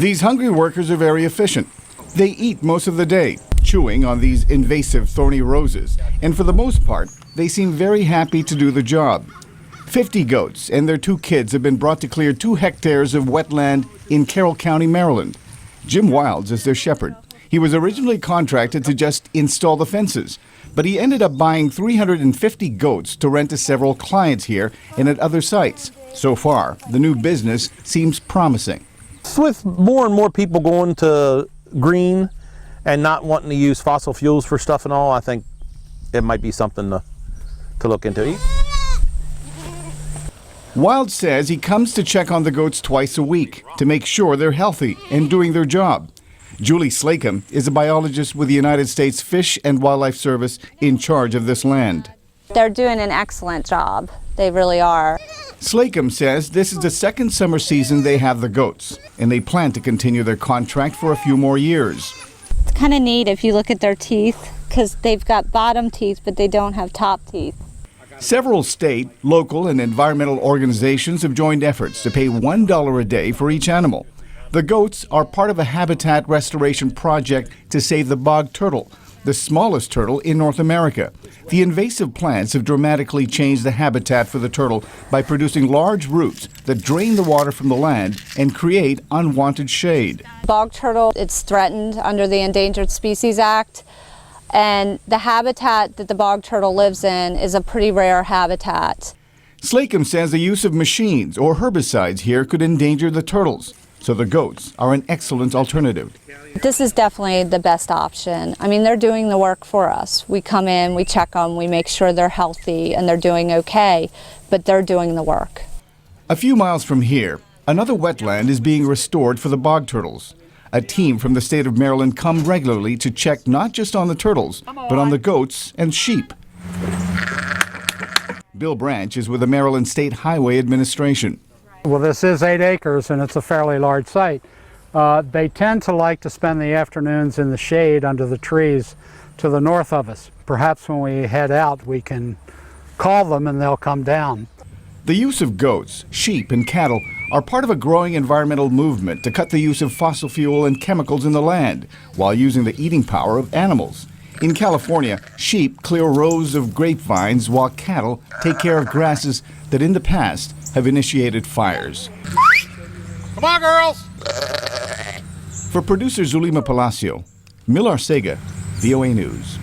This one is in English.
These hungry workers are very efficient. They eat most of the day, chewing on these invasive thorny roses, and for the most part, they seem very happy to do the job. 50 goats and their 2 kids have been brought to clear 2 hectares of wetland in Carroll County, Maryland. Jim Wilds is their shepherd. He was originally contracted to just install the fences, but he ended up buying 350 goats to rent to several clients here and at other sites. So far, the new business seems promising. With more and more people going to green and not wanting to use fossil fuels for stuff and all, I think it might be something to look into. Wild says he comes to check on the goats twice a week to make sure they're healthy and doing their job. Julie Slacum is a biologist with the United States Fish and Wildlife Service in charge of this land. They're doing an excellent job. They really are. Slacum says this is the second summer season they have the goats, and they plan to continue their contract for a few more years. It's kind of neat if you look at their teeth, because they've got bottom teeth, but they don't have top teeth. Several state, local, and environmental organizations have joined efforts to pay $1 a day for each animal. The goats are part of a habitat restoration project to save the bog turtle, the smallest turtle in North America. The invasive plants have dramatically changed the habitat for the turtle by producing large roots that drain the water from the land and create unwanted shade. Bog turtle, it's threatened under the Endangered Species Act, and the habitat that the bog turtle lives in is a pretty rare habitat. Slacum says the use of machines or herbicides here could endanger the turtles, so the goats are an excellent alternative. This is definitely the best option. I mean, they're doing the work for us. We come in, we check them, we make sure they're healthy and they're doing okay, but they're doing the work. A few miles from here, another wetland is being restored for the bog turtles. A team from the state of Maryland come regularly to check not just on the turtles, but on the goats and sheep. Bill Branch is with the Maryland State Highway Administration. Well, this is 8 acres and it's a fairly large site. They tend to like to spend the afternoons in the shade under the trees to the north of us. Perhaps when we head out, we can call them and they'll come down. The use of goats, sheep, and cattle are part of a growing environmental movement to cut the use of fossil fuel and chemicals in the land while using the eating power of animals. In California, sheep clear rows of grapevines while cattle take care of grasses that in the past have initiated fires. Come on, girls! For producer Zulima Palacio, Arcega, VOA News.